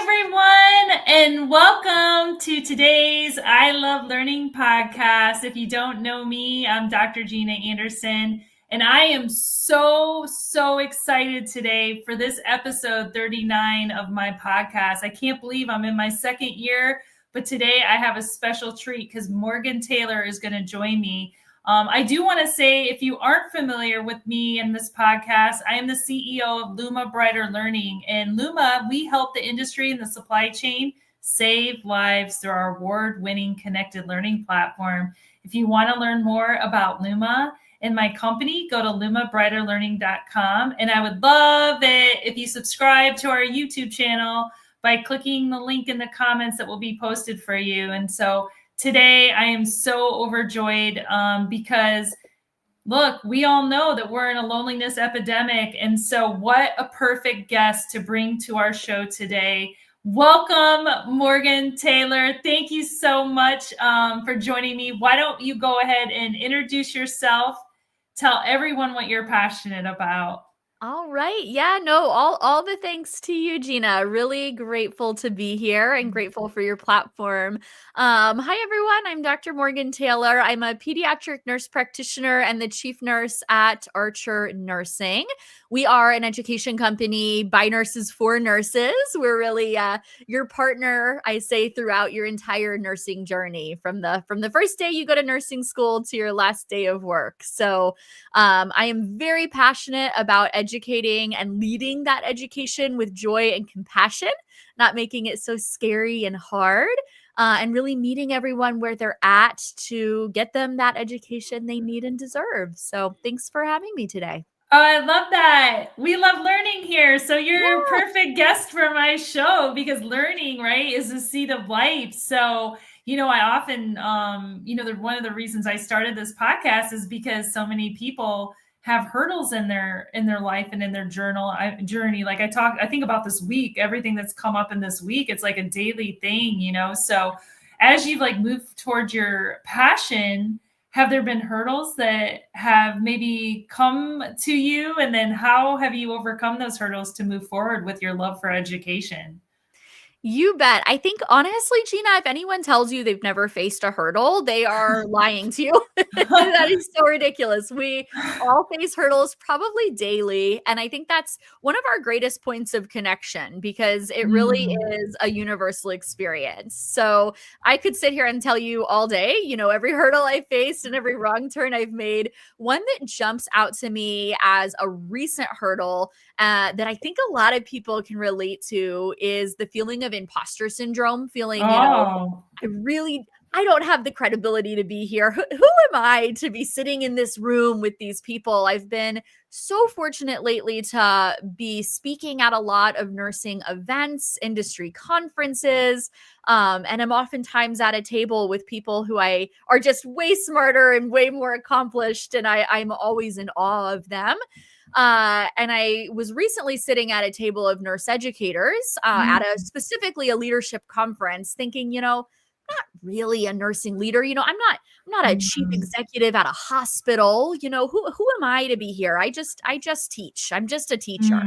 everyone, and welcome to today's I Love Learning podcast. If you don't know me, I'm Dr. Gina Anderson, and I am so excited today for this episode 39 of my podcast. I can't believe I'm in my second year, but today I have a special treat because Morgan Taylor is going to join me. I do want to say, if you aren't familiar with me and this podcast, I am the CEO of Luma Brighter Learning. And Luma, we help the industry and the supply chain save lives through our award-winning connected learning platform. If you want to learn more about Luma and my company, go to lumabrighterlearning.com. And I would love it if you subscribe to our YouTube channel by clicking the link in the comments that will be posted for you. And so today, I am so overjoyed because, look, we all know that we're in a loneliness epidemic. And so what a perfect guest to bring to our show today. Welcome, Morgan Taylor. Thank you so much for joining me. Why don't you go ahead and introduce yourself, tell everyone what you're passionate about. All right. Yeah, no, all the thanks to you, Gina. Really grateful to be here and grateful for your platform. Hi, everyone. I'm Dr. Morgan Taylor. I'm a pediatric nurse practitioner and the chief nurse at Archer Nursing. We are an education company by nurses for nurses. We're really your partner, I say, throughout your entire nursing journey, from the first day you go to nursing school to your last day of work. So I am very passionate about educating and leading that education with joy and compassion, not making it so scary and hard, and really meeting everyone where they're at to get them that education they need and deserve. So thanks for having me today. Oh, I love that. We love learning here. So you're a Yeah. perfect guest for my show because learning, right, is the seed of life. So, I often, one of the reasons I started this podcast is because so many people have hurdles in their life and in their journey. Like I think about this week, everything that's come up in this week, it's like a daily thing, So as you move towards your passion, have there been hurdles that have maybe come to you? And then how have you overcome those hurdles to move forward with your love for education? You bet. I think, honestly, Gina, if anyone tells you they've never faced a hurdle, they are lying to you. That is so ridiculous. We all face hurdles probably daily. And I think that's one of our greatest points of connection because it really is a universal experience. So I could sit here and tell you all day, every hurdle I faced and every wrong turn I've made. One that jumps out to me as a recent hurdle that I think a lot of people can relate to is the feeling of imposter syndrome, feeling, I don't have the credibility to be here. Who am I to be sitting in this room with these people? I've been so fortunate lately to be speaking at a lot of nursing events, industry conferences, and I'm oftentimes at a table with people who I are just way smarter and way more accomplished, and I'm always in awe of them. And I was recently sitting at a table of nurse educators at specifically a leadership conference thinking, not really a nursing leader. I'm not a chief executive at a hospital. Who am I to be here? I just teach. I'm just a teacher.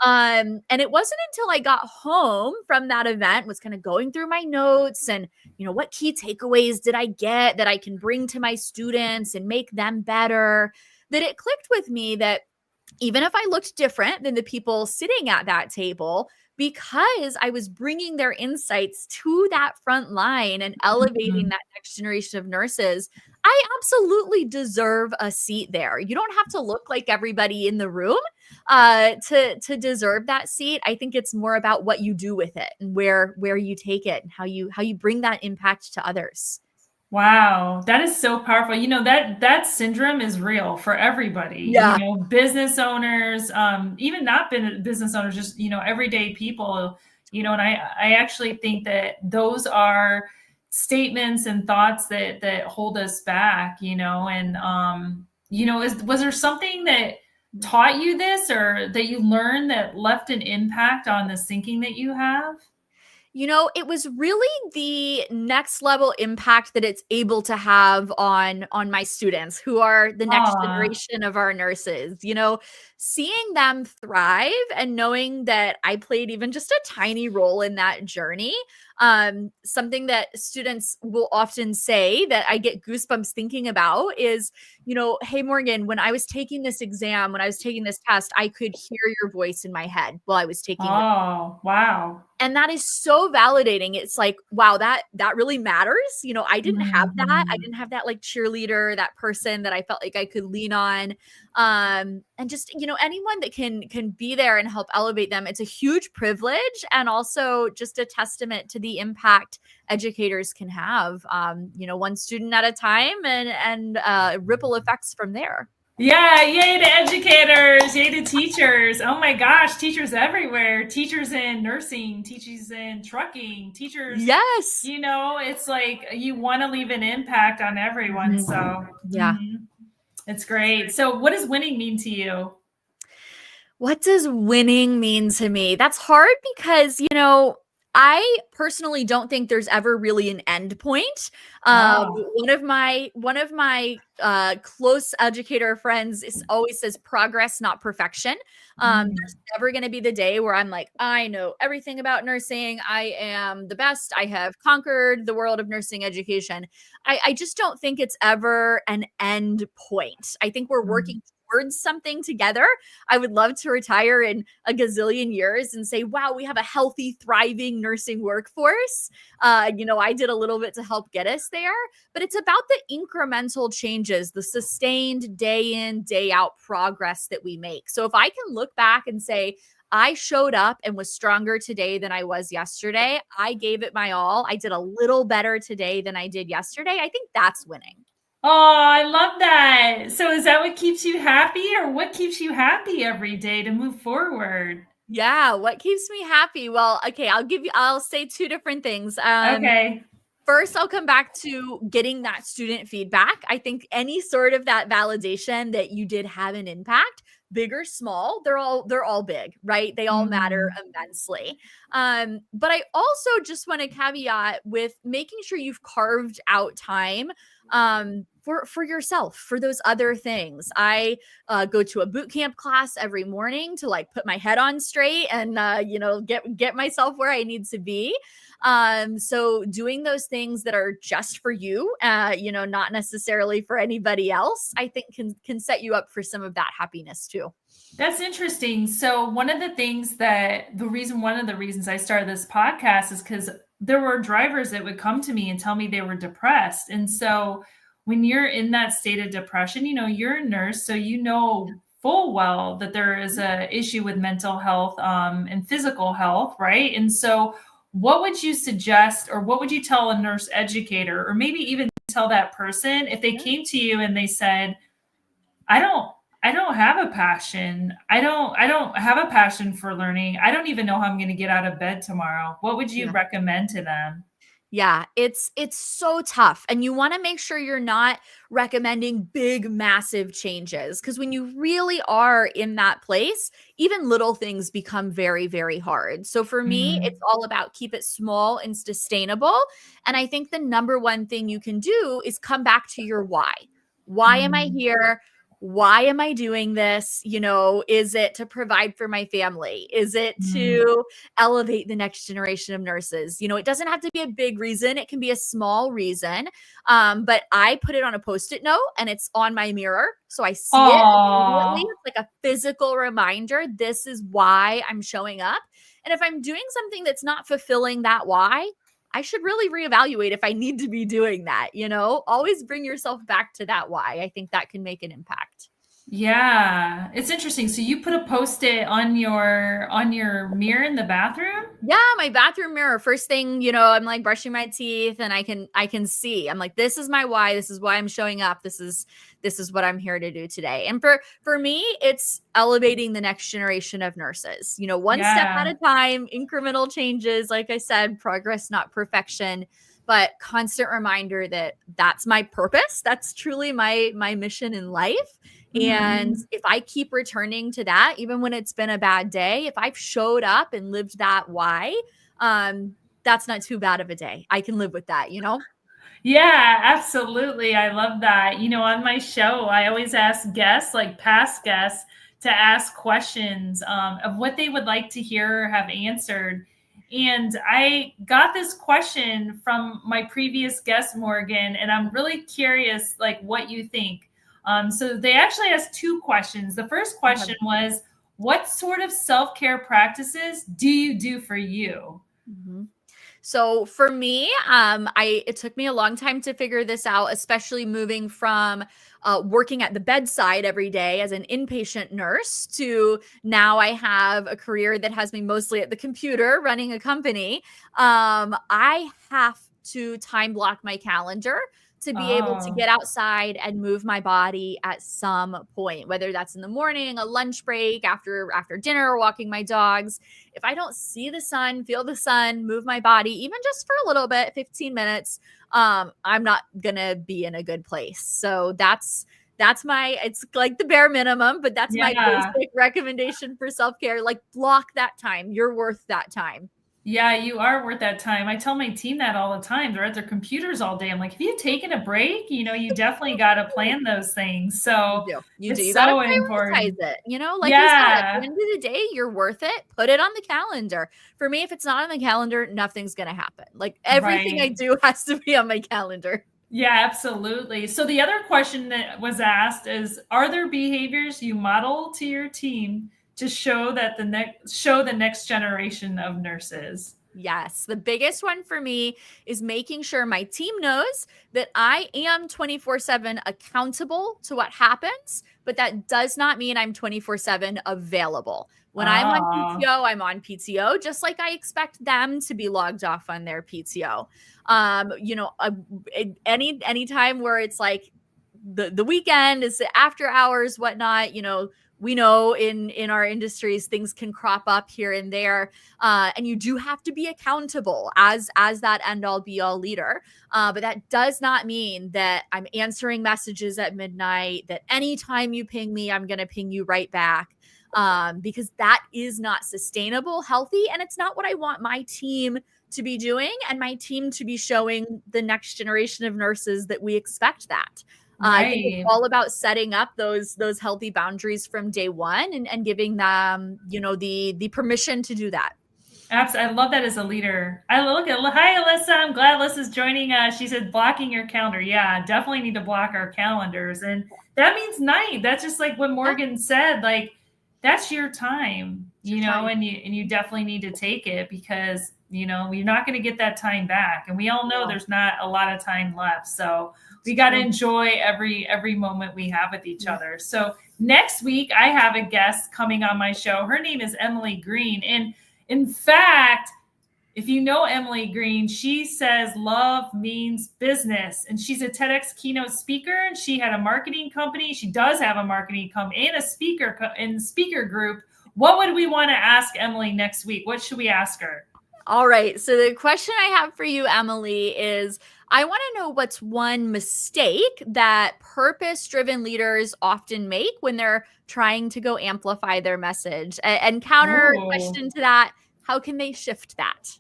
And it wasn't until I got home from that event, was kind of going through my notes and, what key takeaways did I get that I can bring to my students and make them better, that it clicked with me that even if I looked different than the people sitting at that table, because I was bringing their insights to that front line and elevating that next generation of nurses, I absolutely deserve a seat there. You don't have to look like everybody in the room to deserve that seat. I think it's more about what you do with it and where you take it and how you bring that impact to others. Wow, that is so powerful. That syndrome is real for everybody. Yeah. Business owners, even not business owners, just everyday people. And I actually think that those are statements and thoughts that hold us back. And was there something that taught you this or that you learned that left an impact on the thinking that you have? It was really the next level impact that it's able to have on my students who are the next Aw. generation of our nurses. Seeing them thrive and knowing that I played even just a tiny role in that journey. Something that students will often say that I get goosebumps thinking about is, hey, Morgan, when I was taking this exam, when I was taking this test, I could hear your voice in my head while I was taking the Oh, wow. and that is so validating. It's like, wow, that really matters. I didn't have that. I Mhm. didn't have that like cheerleader, that person that I felt like I could lean on. And just, anyone that can be there and help elevate them. It's a huge privilege and also just a testament to the impact educators can have. One student at a time and ripple effects from there. Yeah, yay to educators, yay to teachers. Oh my gosh, teachers everywhere. Teachers in nursing, teachers in trucking, teachers, Yes. it's like you want to leave an impact on everyone. Mhm. So, Yeah. it's great. So, what does winning mean to you? What does winning mean to me? That's hard because, I personally don't think there's ever really an end point. Oh, One of my close educator friends always says progress, not perfection. There's mm, never going to be the day where I'm like, I know everything about nursing. I am the best. I have conquered the world of nursing education. I just don't think it's ever an end point. I think we're mm. working towards something together. I would love to retire in a gazillion years and say, wow, we have a healthy, thriving nursing workforce. I did a little bit to help get us there, but it's about the incremental changes, the sustained day in, day out progress that we make. So if I can look back and say, I showed up and was stronger today than I was yesterday. I gave it my all. I did a little better today than I did yesterday. I think that's winning. Oh, I love that. So, is that what keeps you happy, or what keeps you happy every day to move forward? Yeah, what keeps me happy? Well, okay, I'll say two different things. Okay. First, I'll come back to getting that student feedback. I think any sort of that validation that you did have an impact, big or small, they're all big, right? They all matter Mm, immensely. But I also just want to caveat with making sure you've carved out time for yourself, for those other things. I go to a boot camp class every morning to like put my head on straight and get myself where I need to be. So doing those things that are just for you, not necessarily for anybody else, I think can set you up for some of that happiness too. that's interesting. So, one of the reasons I started this podcast is because there were drivers that would come to me and tell me they were depressed. And so, when you're in that state of depression, you're a nurse, so you know full well that there is a issue with mental health and physical health, right? And so, what would you suggest, or what would you tell a nurse educator, or maybe even tell that person if they Yeah. came to you and they said, I don't I don't have a passion. I don't have a passion for learning. I don't even know how I'm going to get out of bed tomorrow. What would you Yeah. recommend to them? Yeah, it's so tough, and you wanna make sure you're not recommending big, massive changes, because when you really are in that place, even little things become very, very hard. So for me, it's Mm, all about keep it small and sustainable, and I think the number one thing you can do is come back to your why. Why am I mm, here? Why am I doing this? Is it to provide for my family? Is it mm. to elevate the next generation of nurses? It doesn't have to be a big reason, it can be a small reason. But I put it on a post it note and it's on my mirror. So I see it immediately. Aw. It's like a physical reminder. This is why I'm showing up. And if I'm doing something that's not fulfilling that why, I should really reevaluate if I need to be doing that. Always bring yourself back to that why. I think that can make an impact. Yeah, it's interesting. So you put a post-it on your mirror in the bathroom? Yeah, my bathroom mirror. First thing, I'm like brushing my teeth and I can see. I'm like, this is my why. This is why I'm showing up. This is what I'm here to do today. And for me, it's elevating the next generation of nurses. One step at Yeah. a time, incremental changes, like I said, progress not perfection, but constant reminder that that's my purpose. That's truly my mission in life. And Mhm. if I keep returning to that, even when it's been a bad day, if I've showed up and lived that why, that's not too bad of a day. I can live with that, you know? Yeah, absolutely. I love that. On my show, I always ask guests, like past guests, to ask questions of what they would like to hear or have answered. And I got this question from my previous guest, Morgan, and I'm really curious, like, what you think. So they actually asked two questions. The first question was, what sort of self-care practices do you do for you? Mm-hmm. So for me, it took me a long time to figure this out, especially moving from working at the bedside every day as an inpatient nurse to now I have a career that has me mostly at the computer running a company. I have to time block my calendar to be able to Oh, get outside and move my body at some point, whether that's in the morning, a lunch break, after dinner, walking my dogs. If I don't see the sun, feel the sun, move my body, even just for a little bit, 15 minutes, I'm not gonna be in a good place. So that's my, it's like the bare minimum, but that's my yeah. basic recommendation for self-care. Like block that time. You're worth that time. Yeah, you are worth that time. I tell my team that all the time. They're at their computers all day. I'm like, have you taken a break? You definitely got to plan those things. You So do. You do. it's You got to so prioritize important. it. Like you said, at the Yeah, end of the day, you're worth it. Put it on the calendar. For me, if it's not on the calendar, nothing's going to happen. Like everything I right. do has to be on my calendar. Yeah, absolutely. So the other question that was asked is, are there behaviors you model to your team to show the next generation of nurses? Yes. The biggest one for me is making sure my team knows that I am 24/7 accountable to what happens, but that does not mean I'm 24/7 available. When I'm on Oh, PTO, I'm on PTO, just like I expect them to be logged off on their PTO. Any time where it's like the weekend is after hours, whatnot, we know in our industries things can crop up here and there, and you do have to be accountable as that end all be all leader, but that does not mean that I'm answering messages at midnight, that anytime you ping me I'm going to ping you right back, because that is not sustainable, healthy, and it's not what I want my team to be doing and my team to be showing the next generation of nurses that we expect that. I think it's right. all about setting up those healthy boundaries from day one, and giving them, the permission to do that. I love that as a leader. I look at Hi Alyssa. I'm glad Alyssa's joining us. She said blocking your calendar. Yeah, definitely need to block our calendars. And that means night. That's just like what Yeah, Morgan said. Like that's your time, it's your time. and you definitely need to take it because you're not going to get that time back. And we all know No, there's not a lot of time left. So it's we got to true. enjoy every moment we have with each Yeah. other. So next week I have a guest coming on my show. Her name is Emily Green. And in fact, if you know Emily Green, she says love means business. And she's a TEDx keynote speaker, and she had a marketing company. She does have a marketing company and a speaker group. What would we want to ask Emily next week? What should we ask her? All right. So the question I have for you, Emily, is I want to know what's one mistake that purpose-driven leaders often make when they're trying to go amplify their message. And counter Oh, question to that, how can they shift that?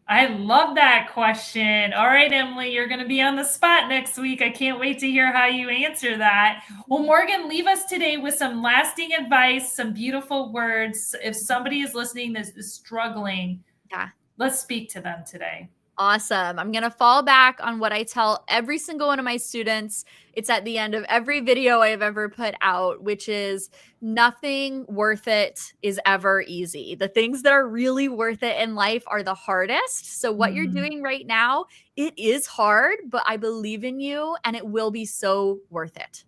I love that question. All right, Emily, you're going to be on the spot next week. I can't wait to hear how you answer that. Well, Morgan, leave us today with some lasting advice, some beautiful words. If somebody is listening that is struggling, Yeah. let's speak to them today. Awesome. I'm going to fall back on what I tell every single one of my students. It's at the end of every video I've ever put out, which is nothing worth it is ever easy. The things that are really worth it in life are the hardest. So what you're Mm. doing right now, it is hard, but I believe in you and it will be so worth it.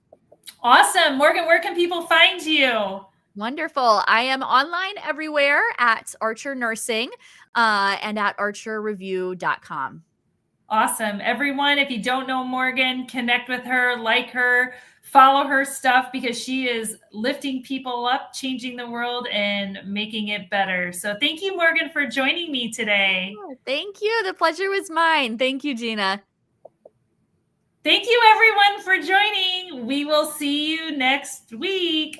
Awesome. Morgan, where can people find you? Wonderful. I am online everywhere at Archer Nursing, and at archerreview.com. Awesome. Everyone, if you don't know Morgan, connect with her, like her, follow her stuff because she is lifting people up, changing the world, and making it better. So thank you, Morgan, for joining me today. Oh, thank you. The pleasure was mine. Thank you, Gina. Thank you, everyone, for joining. We will see you next week.